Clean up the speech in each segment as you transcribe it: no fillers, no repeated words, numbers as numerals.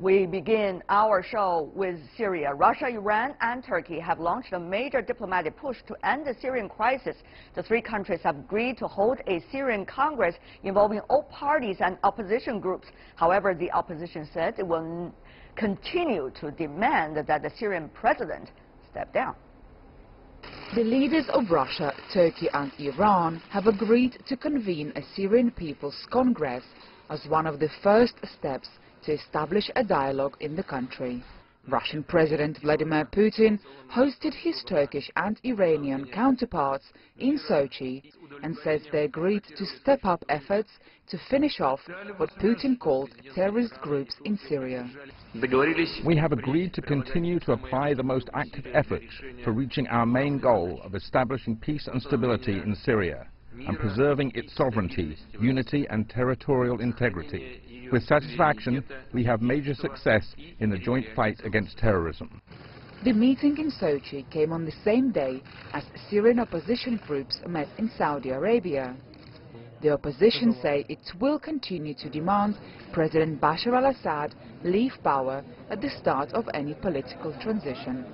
We begin our show with Syria. Russia, Iran, and Turkey have launched a major diplomatic push to end the Syrian crisis. The three countries have agreed to hold a Syrian Congress involving all parties and opposition groups. However, the opposition said it will continue to demand that the Syrian president step down. The leaders of Russia, Turkey and Iran have agreed to convene a Syrian People's Congress as one of the first steps to establish a dialogue in the country. Russian President Vladimir Putin hosted his Turkish and Iranian counterparts in Sochi and says they agreed to step up efforts to finish off what Putin called terrorist groups in Syria. We have agreed to continue to apply the most active efforts for reaching our main goal of establishing peace and stability in Syria and preserving its sovereignty, unity and territorial integrity. With satisfaction, we have major success in the joint fight against terrorism. The meeting in Sochi came on the same day as Syrian opposition groups met in Saudi Arabia. The opposition say it will continue to demand President Bashar al-Assad leave power at the start of any political transition.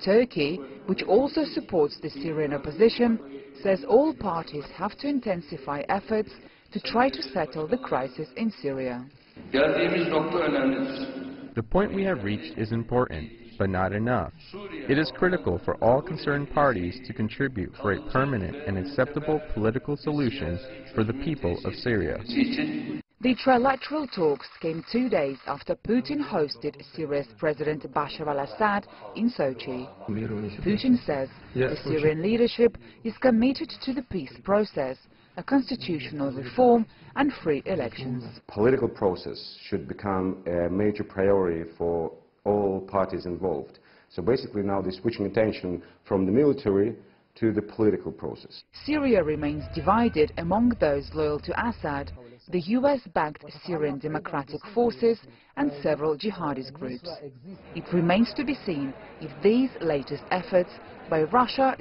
Turkey, which also supports the Syrian opposition, says all parties have to intensify efforts to try to settle the crisis in Syria. The point we have reached is important, but not enough. It is critical for all concerned parties to contribute for a permanent and acceptable political solution for the people of Syria. The trilateral talks came 2 days after Putin hosted Syria's President Bashar al-Assad in Sochi. Putin says the Syrian leadership is committed to the peace process, a constitutional reform and free elections. Political process should become a major priority for all parties involved. So basically now they're switching attention from the military to the political process. Syria remains divided among those loyal to Assad, the US-backed Syrian Democratic Forces and several jihadist groups. It remains to be seen if these latest efforts by Russia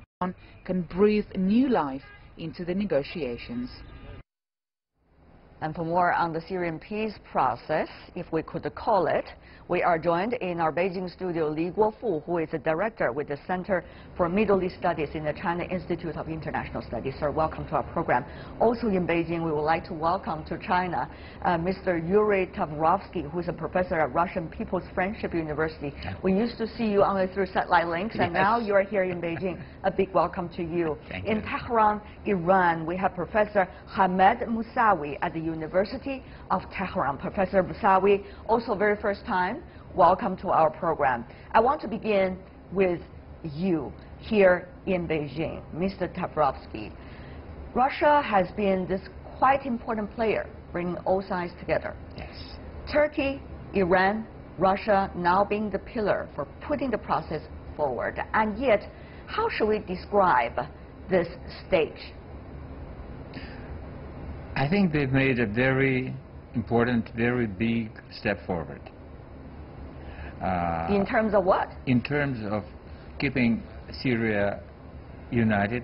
can breathe new life into the negotiations. And for more on the Syrian peace process, if we could call it, we are joined in our Beijing studio Guofu, who is a director with the Center for Middle East Studies in the China Institute of International Studies. Sir, welcome to our program. Also in Beijing, we would like to welcome to China Mr. Yury Tavrovsky, who is a professor at Russian People's Friendship University. We used to see you only through satellite links, and now you are here in Beijing. A big welcome to you. In Tehran, Iran, we have Professor Hamed Mousavi at the University of Tehran. Professor Mousavi, also very first time, welcome to our program. I want to begin with you here in Beijing, Mr. Tavrovsky. Russia has been this quite important player, bringing all sides together. Yes. Turkey, Iran, Russia now being the pillar for putting the process forward. And yet, how should we describe this stage? I think they've made a very important, very big step forward. In terms of what? In terms of keeping Syria united,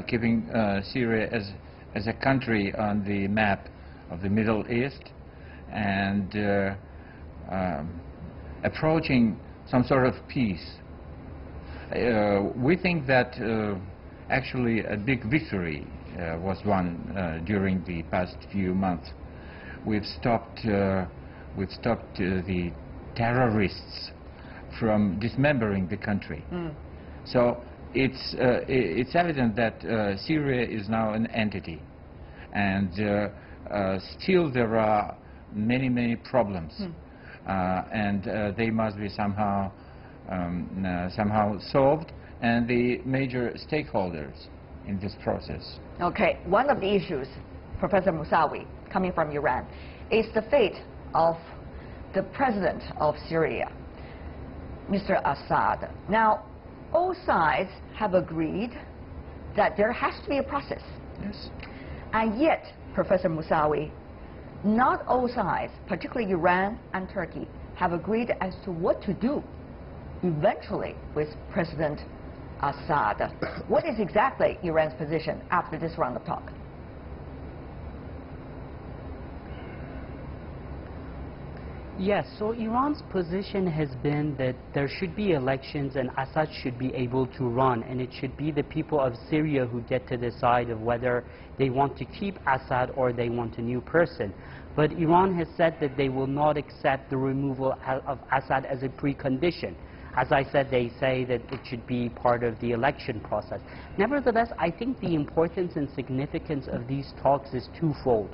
keeping Syria as a country on the map of the Middle East, and approaching some sort of peace. We think that actually a big victory was won during the past few months. We've stopped the terrorists from dismembering the country. So it's evident that Syria is now an entity, and still there are many problems, and they must be somehow solved, and the major stakeholders in this process. Okay, one of the issues, Professor Mousavi, coming from Iran, is the fate of the president of Syria, Mr. Assad. Now, all sides have agreed that there has to be a process. Yes. And yet, Professor Mousavi, not all sides, particularly Iran and Turkey, have agreed as to what to do eventually with President Assad. What is exactly Iran's position after this round of talk? Yes, so Iran's position has been that there should be elections and Assad should be able to run, and it should be the people of Syria who get to decide of whether they want to keep Assad or they want a new person. But Iran has said that they will not accept the removal of Assad as a precondition. As I said, they say that it should be part of the election process. Nevertheless, I think the importance and significance of these talks is twofold.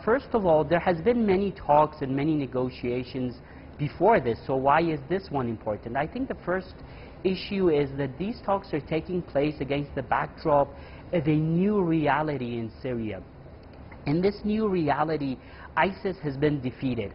First of all, there has been many talks and many negotiations before this, so why is this one important? I think the first issue is that these talks are taking place against the backdrop of a new reality in Syria. In this new reality, ISIS has been defeated.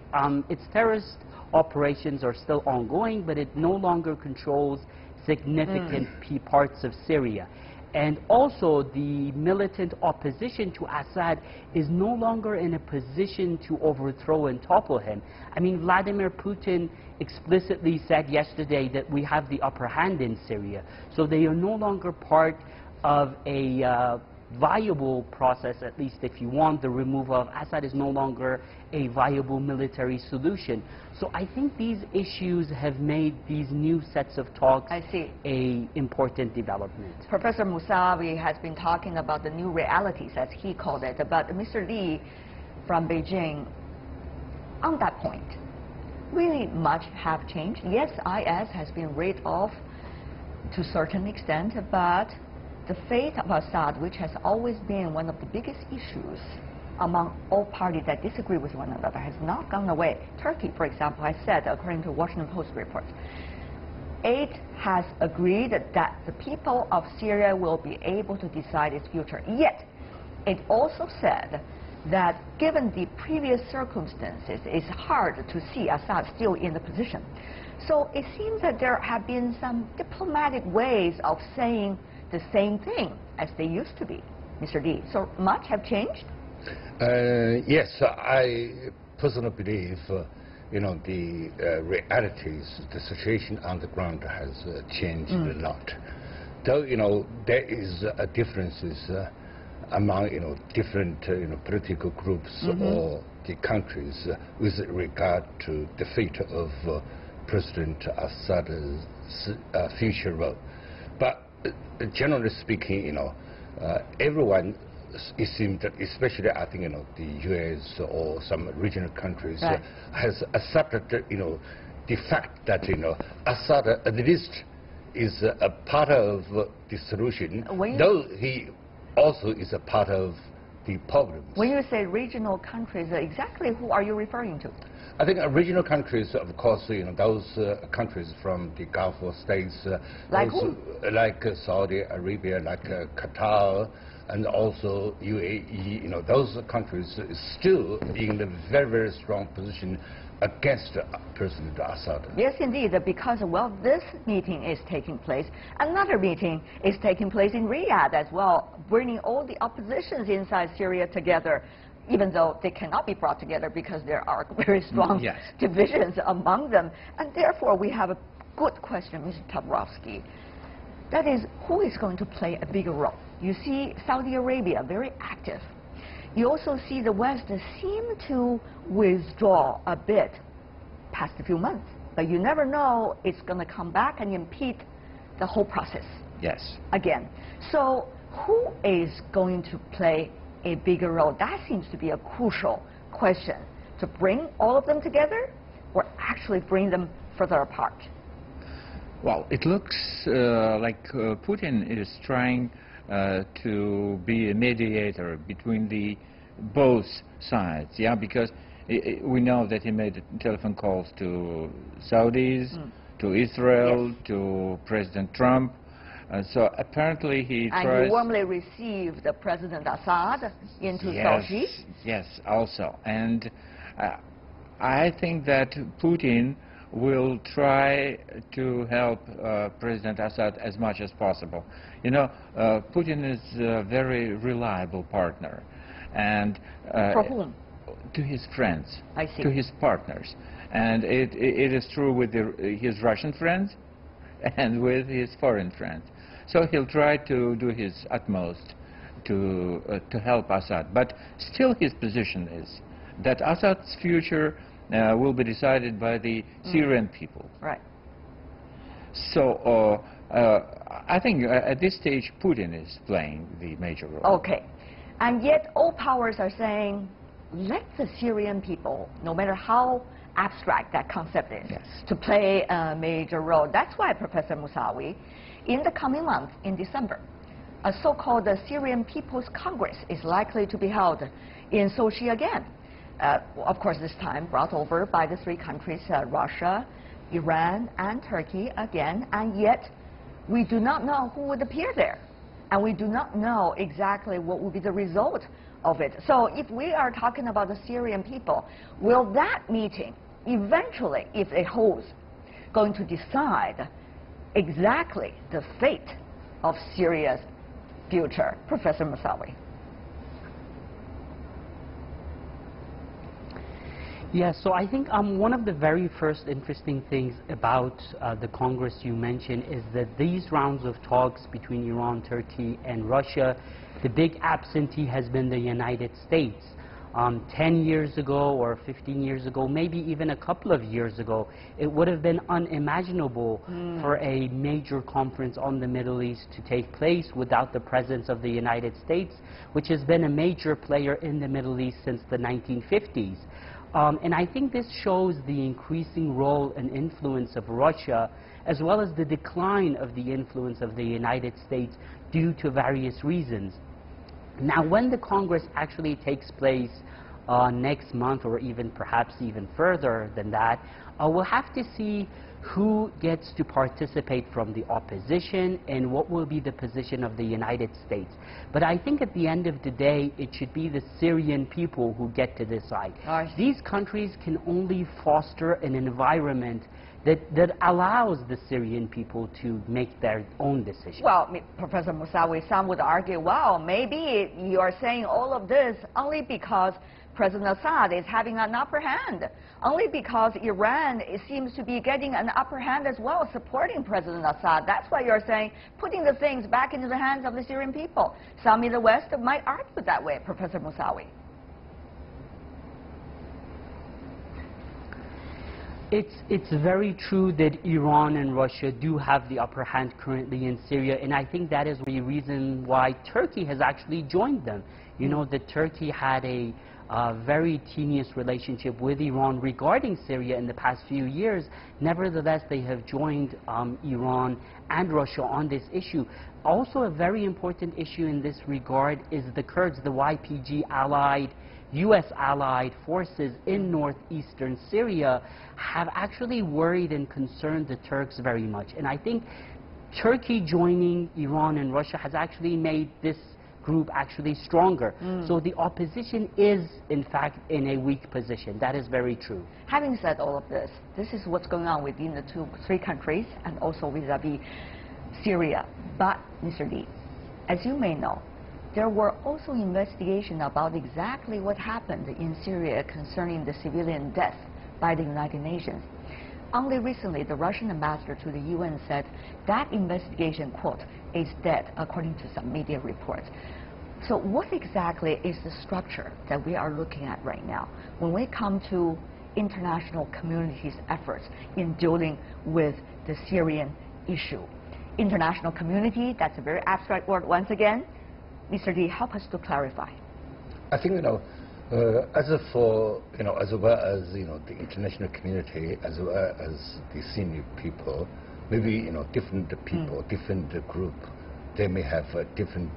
Its terrorist operations are still ongoing, but it no longer controls significant parts of Syria. And also, the militant opposition to Assad is no longer in a position to overthrow and topple him. I mean, Vladimir Putin explicitly said yesterday that we have the upper hand in Syria. So they are no longer part of a viable process, at least if you want. The removal of Assad is no longer a viable military solution. So I think these issues have made these new sets of talks a important development. Professor Mousavi has been talking about the new realities, as he called it, but Mr. Li from Beijing, on that point, really much have changed. Yes, IS has been rid of to a certain extent, but the fate of Assad, which has always been one of the biggest issues among all parties that disagree with one another, has not gone away. Turkey, for example, has said, according to Washington Post report, it has agreed that the people of Syria will be able to decide its future. Yet, it also said that given the previous circumstances, it's hard to see Assad still in the position. So it seems that there have been some diplomatic ways of saying the same thing as they used to be, Mr. Li. So much have changed? Yes, I personally believe, the realities, the situation on the ground has changed a lot. Though, there is differences among, different, political groups or the countries with regard to the fate of President Assad's future role. But generally speaking, everyone, it seems that, especially I think, the U.S. or some regional countries has accepted, the fact that, Assad at least is a part of the solution, though he also is a part of the problems. When you say regional countries, exactly who are you referring to? I think regional countries, of course, those countries from the Gulf states, like Saudi Arabia, like Qatar, and also UAE, those countries still in a very, very strong position against President Assad. Yes, indeed, because, well, this meeting is taking place. Another meeting is taking place in Riyadh as well, bringing all the oppositions inside Syria together, even though they cannot be brought together because there are very strong divisions among them. And therefore, we have a good question, Mr. Tavrovsky. That is, who is going to play a bigger role? You see Saudi Arabia very active. You also see the West seem to withdraw a bit past a few months. But you never know, it's going to come back and impede the whole process. Yes. Again. So who is going to play a bigger role? That seems to be a crucial question. To bring all of them together or actually bring them further apart? Well, it looks like Putin is trying to be a mediator between the both sides, because we know that he made telephone calls to Saudis, to Israel, to President Trump. So apparently he tries... And he warmly received President Assad into Sochi. Yes, also. And I think that Putin will try to help President Assad as much as possible. Putin is a very reliable partner. And for whom? To his friends, I see. To his partners. And it is true with his Russian friends and with his foreign friends. So he'll try to do his utmost to help Assad. But still his position is that Assad's future will be decided by the Syrian people. Right. So I think at this stage Putin is playing the major role. Okay. And yet all powers are saying, let the Syrian people, no matter how abstract that concept is, to play a major role. That's why, Professor Mousavi, in the coming month, in December, a so-called Syrian People's Congress is likely to be held in Sochi again. Of course, this time brought over by the three countries, Russia, Iran, and Turkey again, and yet we do not know who would appear there. And we do not know exactly what will be the result of it. So if we are talking about the Syrian people, will that meeting eventually, if it holds, going to decide exactly the fate of Syria's future? Professor Mousavi. Yes, so I think one of the very first interesting things about the Congress you mentioned is that these rounds of talks between Iran, Turkey, and Russia, the big absentee has been the United States. 10 years ago or 15 years ago, maybe even a couple of years ago, it would have been unimaginable for a major conference on the Middle East to take place without the presence of the United States, which has been a major player in the Middle East since the 1950s. And I think this shows the increasing role and influence of Russia, as well as the decline of the influence of the United States due to various reasons. Now, when the Congress actually takes place next month, or even perhaps even further than that, we'll have to see who gets to participate from the opposition and what will be the position of the United States. But I think at the end of the day, it should be the Syrian people who get to decide. These countries can only foster an environment that allows the Syrian people to make their own decisions. Well, Professor Mousavi, some would argue, well, maybe you are saying all of this only because President Assad is having an upper hand, only because Iran seems to be getting an upper hand as well, supporting President Assad. That's why you're saying putting the things back into the hands of the Syrian people. Some in the West might argue that way, Professor Mousavi. It's very true that Iran and Russia do have the upper hand currently in Syria, and I think that is the reason why Turkey has actually joined them. You know that Turkey had a very tenuous relationship with Iran regarding Syria in the past few years. Nevertheless, they have joined Iran and Russia on this issue. Also, a very important issue in this regard is the Kurds, the YPG allied, US-allied forces in northeastern Syria have actually worried and concerned the Turks very much. And I think Turkey joining Iran and Russia has actually made this group actually stronger. So the opposition is, in fact, in a weak position. That is very true. Having said all of this, this is what's going on within the three countries and also vis-a-vis Syria. But, Mr. Lee, as you may know, there were also investigations about exactly what happened in Syria concerning the civilian death by the United Nations. Only recently, the Russian ambassador to the UN said that investigation, quote, is dead, according to some media reports. So what exactly is the structure that we are looking at right now when we come to international community's efforts in dealing with the Syrian issue? International community, that's a very abstract word once again. Mr. Lee, help us to clarify. I think, as well as, the international community, as well as the senior people, maybe, different people, different group, they may have different,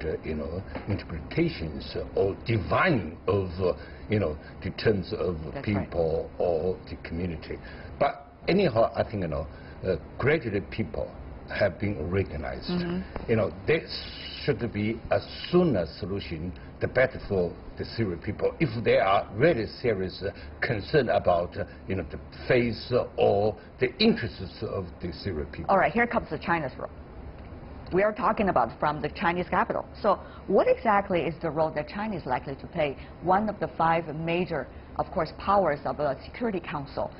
interpretations or divine of, the terms of That's people or the community. But anyhow, I think, gradually people have been recognized. There should be a sooner solution, the better for the Syrian people, if they are really serious concerned about, the face or the interests of the Syrian people. All right, here comes the China's role. We are talking about from the Chinese capital. So what exactly is the role that China is likely to play? One of the 5 major, of course, powers of the Security Council.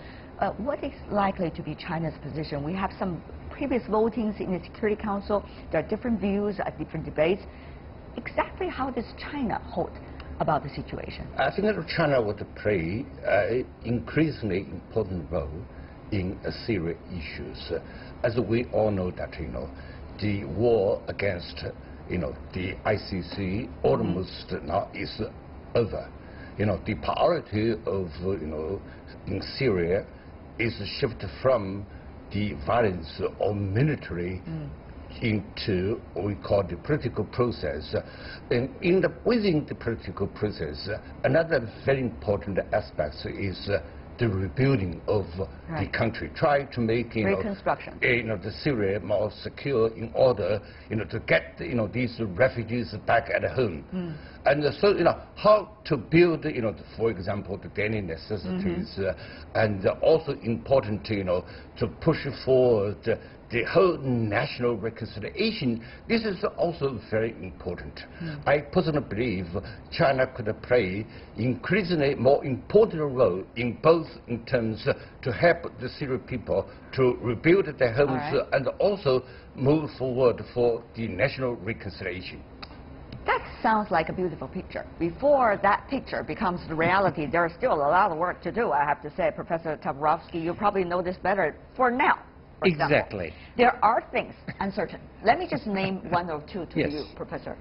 What is likely to be China's position? We have some previous votings in the Security Council. There are different views, different debates. Exactly how does China hold about the situation? I think that China would play an increasingly important role in Syria issues. As we all know that, the war against, the ICC almost now is over. The priority of, in Syria is shifted from the violence or military into what we call the political process. And within the political process, another very important aspect is the rebuilding of the country, try to make reconstruction. The Syria more secure in order to get these refugees back at home. And so how to build for example the daily necessities, and also important to push forward the whole national reconciliation. This is also very important. I personally believe China could play increasingly more important role in both in terms to help the Syrian people to rebuild their homes and also move forward for the national reconciliation. That sounds like a beautiful picture. Before that picture becomes the reality, there's still a lot of work to do, I have to say. Professor Tavrovsky, you probably know this better for now. For Exactly. example, there are things uncertain. Let me just name one or two to you, Professor.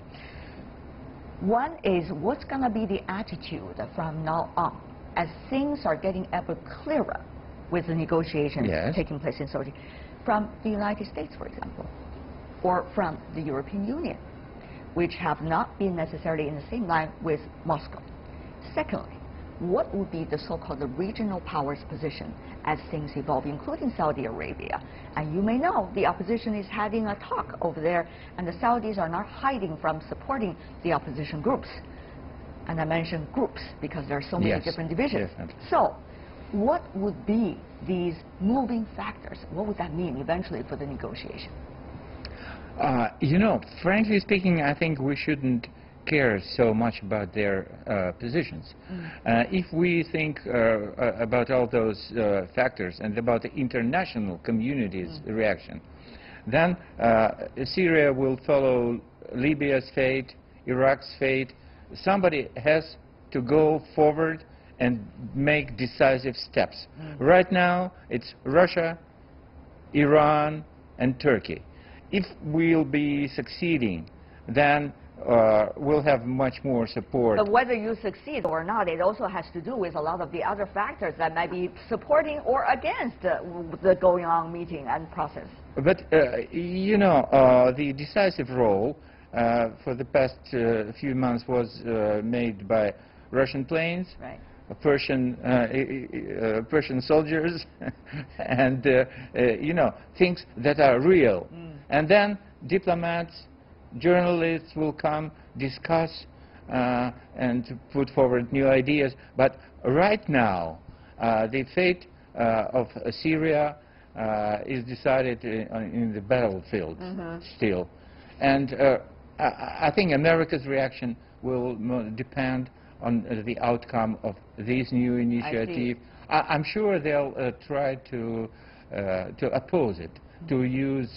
One is, what's going to be the attitude from now on as things are getting ever clearer with the negotiations taking place in Sochi, from the United States, for example, or from the European Union, which have not been necessarily in the same line with Moscow. Secondly, what would be the so-called regional powers position as things evolve, including Saudi Arabia? And you may know the opposition is having a talk over there, and the Saudis are not hiding from supporting the opposition groups. And I mention groups because there are so many different divisions. Definitely. So what would be these moving factors? What would that mean eventually for the negotiation? Frankly speaking, I think we shouldn't care so much about their positions. If we think about all those factors and about the international community's reaction, then Syria will follow Libya's fate, Iraq's fate. Somebody has to go forward and make decisive steps. Right now, it's Russia, Iran, and Turkey. If we'll be succeeding, then we'll have much more support. But whether you succeed or not, it also has to do with a lot of the other factors that might be supporting or against the going on meeting and process. But, the decisive role for the past few months was made by Russian planes, Persian soldiers, and, things that are real. And then diplomats, journalists will come, discuss, and put forward new ideas. But right now, the fate of Syria is decided in the battlefield still. And I think America's reaction will depend on the outcome of this new initiative. I'm sure they'll try to oppose it, to use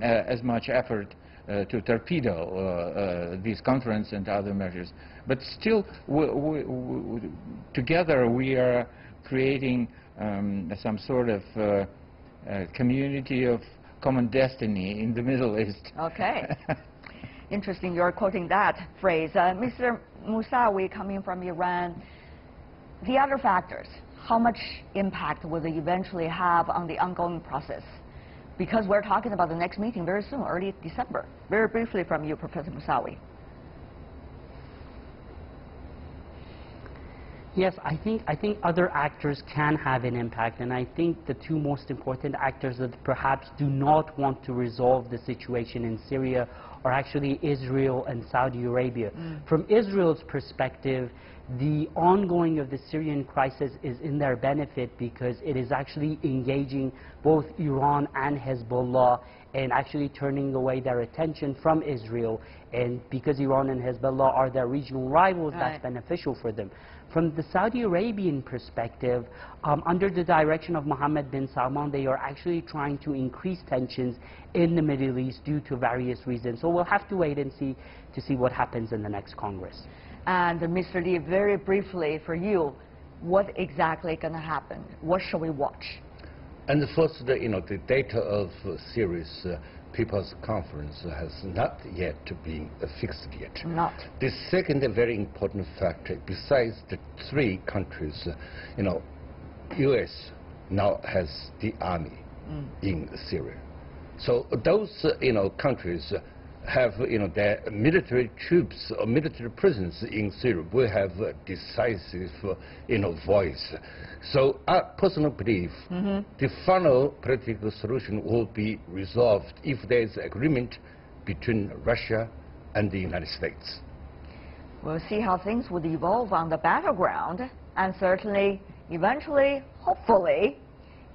as much effort to torpedo this conference and other measures. But still, together we are creating some sort of community of common destiny in the Middle East. Okay. Interesting you're quoting that phrase. Mr. Mousavi, coming from Iran, the other factors, how much impact will they eventually have on the ongoing process? Because we're talking about the next meeting very soon, early December. Very briefly from you, Professor Mousavi. Yes, I think other actors can have an impact, and I think the two most important actors that perhaps do not want to resolve the situation in Syria are actually Israel and Saudi Arabia. From Israel's perspective, the ongoing of the Syrian crisis is in their benefit because it is actually engaging both Iran and Hezbollah and actually turning away their attention from Israel. And because Iran and Hezbollah are their regional rivals, that's beneficial for them. From the Saudi Arabian perspective, under the direction of Mohammed bin Salman, they are actually trying to increase tensions in the Middle East due to various reasons. So we'll have to wait and see to see what happens in the next Congress. And Mr. Li, very briefly for you, what exactly going to happen? What shall we watch? And first, the data of Syria's People's Conference has not yet been fixed yet. Not. The second very important factor, besides the three countries, U.S. now has the army in Syria. So those, countries have, their military troops or military presence in Syria will have a decisive, voice. So I personally believe the final political solution will be resolved if there is agreement between Russia and the United States. We'll see how things would evolve on the battleground, and certainly, eventually, hopefully,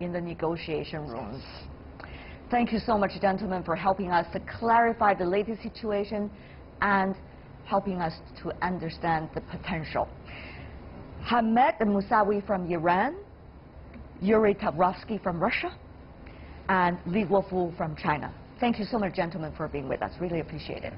in the negotiation rooms. Thank you so much, gentlemen, for helping us to clarify the latest situation and helping us to understand the potential. Hamed Mousavi from Iran, Yury Tavrovsky from Russia, and Guofu from China. Thank you so much, gentlemen, for being with us. Really appreciate it.